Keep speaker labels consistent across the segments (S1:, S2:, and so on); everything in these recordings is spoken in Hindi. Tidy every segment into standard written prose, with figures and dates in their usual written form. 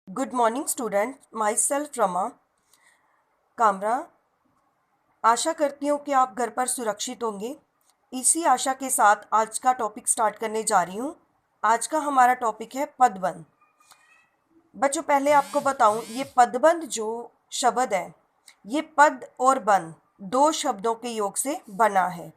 S1: Good morning student, myself Rama Kamra. आशा करती हूँ कि आप घर पर सुरक्षित होंगे। इसी आशा के साथ आज का टॉपिक स्टार्ट करने जा रही हूँ। आज का हमारा टॉपिक है पदबंध। बच्चों, पहले आपको बताऊँ, ये पदबंध जो शब्द है, ये पद और बंध दो शब्दों के योग से बना है।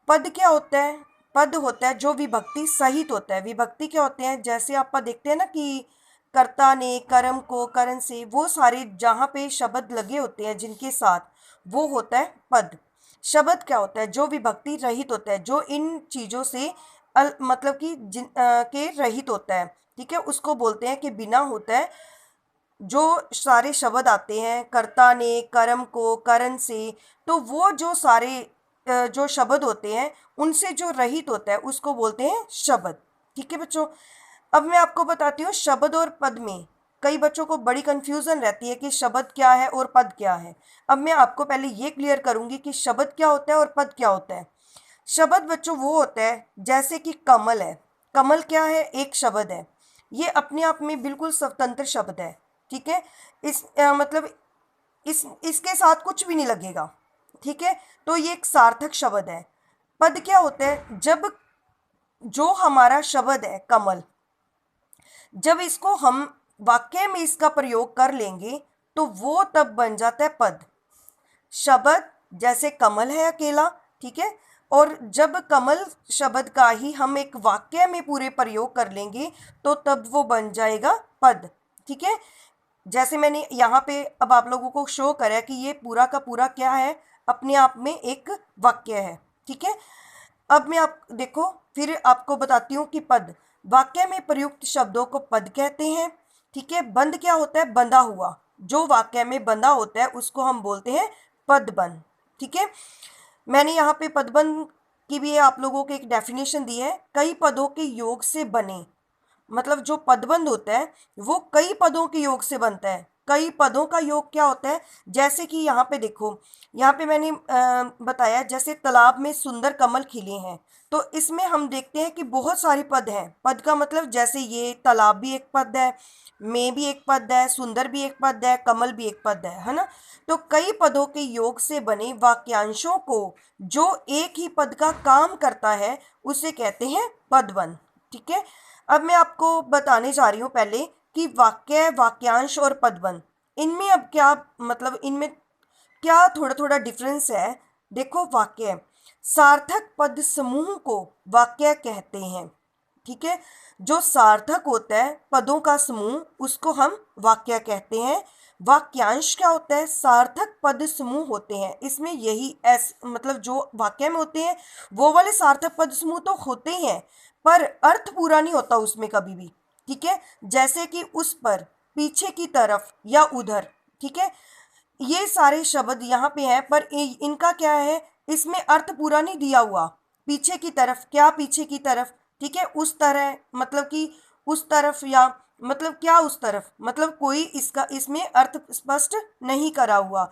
S1: पद क्या होता है? पद होता है जो विभक्ति सहित होता है। विभक्ति क्या होते हैं? जैसे आप देखते हैं ना कि कर्ता ने, कर्म को, करण से, वो सारे जहाँ पे शब्द लगे होते हैं जिनके साथ, वो होता है पद। शब्द क्या होता है? जो विभक्ति रहित होता है, जो इन चीज़ों से मतलब कि के रहित होता है। ठीक है, उसको बोलते हैं कि बिना होता है। जो सारे शब्द आते हैं कर्ता ने, कर्म को, करण से, तो वो जो सारे जो शब्द होते हैं उनसे जो रहित होता है उसको बोलते हैं शब्द। ठीक है बच्चों, अब मैं आपको बताती हूँ शब्द और पद में कई बच्चों को बड़ी कंफ्यूजन रहती है कि शब्द क्या है और पद क्या है। अब मैं आपको पहले ये क्लियर करूँगी कि शब्द क्या होता है और पद क्या होता है। शब्द बच्चों वो होता है जैसे कि कमल है। कमल क्या है? एक शब्द है। ये अपने आप में बिल्कुल स्वतंत्र शब्द है। ठीक है, इस मतलब इसके साथ कुछ भी नहीं लगेगा। ठीक है, तो ये एक सार्थक शब्द है। पद क्या होता है? जब जो हमारा शब्द है कमल, जब इसको हम वाक्य में इसका प्रयोग कर लेंगे तो वो तब बन जाता है पद। शब्द जैसे कमल है अकेला, ठीक है, और जब कमल शब्द का ही हम एक वाक्य में पूरे प्रयोग कर लेंगे तो तब वो बन जाएगा पद। ठीक है, जैसे मैंने यहाँ पे अब आप लोगों को शो करा कि ये पूरा का पूरा क्या है, अपने आप में एक वाक्य है। ठीक है, अब मैं आप देखो फिर आपको बताती हूँ कि पद, वाक्य में प्रयुक्त शब्दों को पद कहते हैं। ठीक है, बंध क्या होता है? बंधा हुआ, जो वाक्य में बंधा होता है उसको हम बोलते हैं पदबंध। ठीक है, मैंने यहाँ पे पदबंध की भी आप लोगों को एक डेफिनेशन दी है। कई पदों के योग से बने, मतलब जो पदबंध होता है वो कई पदों के योग से बनता है। कई पदों का योग क्या होता है? जैसे कि यहाँ पे देखो, यहाँ पे मैंने बताया जैसे तालाब में सुंदर कमल खिले हैं, तो इसमें हम देखते हैं कि बहुत सारे पद हैं। पद का मतलब जैसे ये तालाब भी एक पद है, में भी एक पद है, सुंदर भी एक पद है, कमल भी एक पद है ना। तो कई पदों के योग से बने वाक्यांशों को जो एक ही पद का काम करता है उसे कहते हैं पदबंध। ठीक है, अब मैं आपको बताने जा रही हूँ पहले कि वाक्य, वाक्यांश और पदबंध, इनमें अब क्या मतलब, इनमें क्या थोड़ा थोड़ा डिफरेंस है। देखो, वाक्य, सार्थक पद समूह को वाक्य कहते हैं। ठीक है, जो सार्थक होता है पदों का समूह उसको हम वाक्य कहते हैं। वाक्यांश क्या होता है? सार्थक पद समूह होते हैं, इसमें यही मतलब जो वाक्य में होते हैं वो वाले सार्थक पद समूह तो होते हैं, पर अर्थ पूरा नहीं होता उसमें कभी भी। ठीक है, जैसे कि उस पर, पीछे की तरफ या उधर। ठीक है, ये सारे शब्द यहाँ पे हैं पर इनका क्या है, इसमें अर्थ पूरा नहीं दिया हुआ। पीछे की तरफ, क्या पीछे की तरफ? ठीक है, उस तरह, मतलब कि उस तरफ, या मतलब क्या उस तरफ, मतलब कोई इसका इसमें अर्थ स्पष्ट नहीं करा हुआ।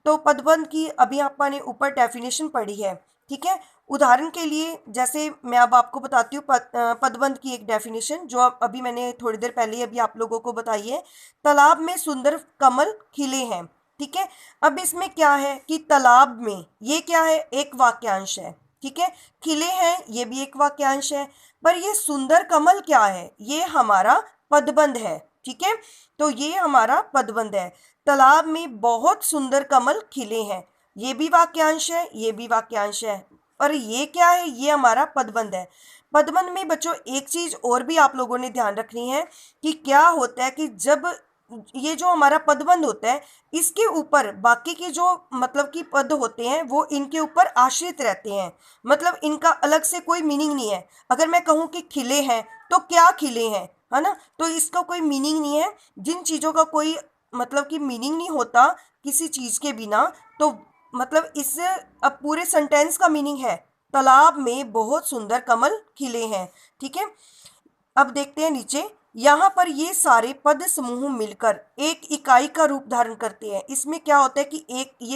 S1: तो पदबंध की अभी आपने ऊपर डेफिनेशन पढ़ी है। ठीक है, उदाहरण के लिए जैसे मैं अब आपको बताती हूँ पदबंध की एक डेफिनेशन जो अभी मैंने थोड़ी देर पहले अभी आप लोगों को बताई है। तालाब में सुंदर कमल खिले हैं। ठीक है, अब इसमें क्या है कि तालाब में, ये क्या है? एक वाक्यांश है। ठीक है, खिले हैं ये भी एक वाक्यांश है, पर ये सुंदर कमल क्या है? ये हमारा पदबंध है। ठीक है, तो ये हमारा पदबंध है। तालाब में बहुत सुंदर कमल खिले हैं, ये भी वाक्यांश है, ये भी वाक्यांश है, और ये क्या है? ये हमारा पदबंध है। पदबंध में बच्चों एक चीज और भी आप लोगों ने ध्यान रखनी है कि क्या होता है कि जब ये जो हमारा पदबंध होता है इसके ऊपर बाकी के जो मतलब कि पद होते हैं वो इनके ऊपर आश्रित रहते हैं, मतलब इनका अलग से कोई मीनिंग नहीं है। अगर मैं कहूँ कि खिले हैं तो क्या खिले हैं, है ना, तो इसका कोई मीनिंग नहीं है। जिन चीज़ों का कोई मतलब कि मीनिंग नहीं होता किसी चीज़ के बिना, तो मतलब इस अब पूरे सेंटेंस का मीनिंग है तालाब में बहुत सुंदर कमल खिले हैं। ठीक है, अब देखते हैं नीचे, यहाँ पर ये सारे पद समूह मिलकर एक इकाई का रूप धारण करते हैं। इसमें क्या होता है कि एक ये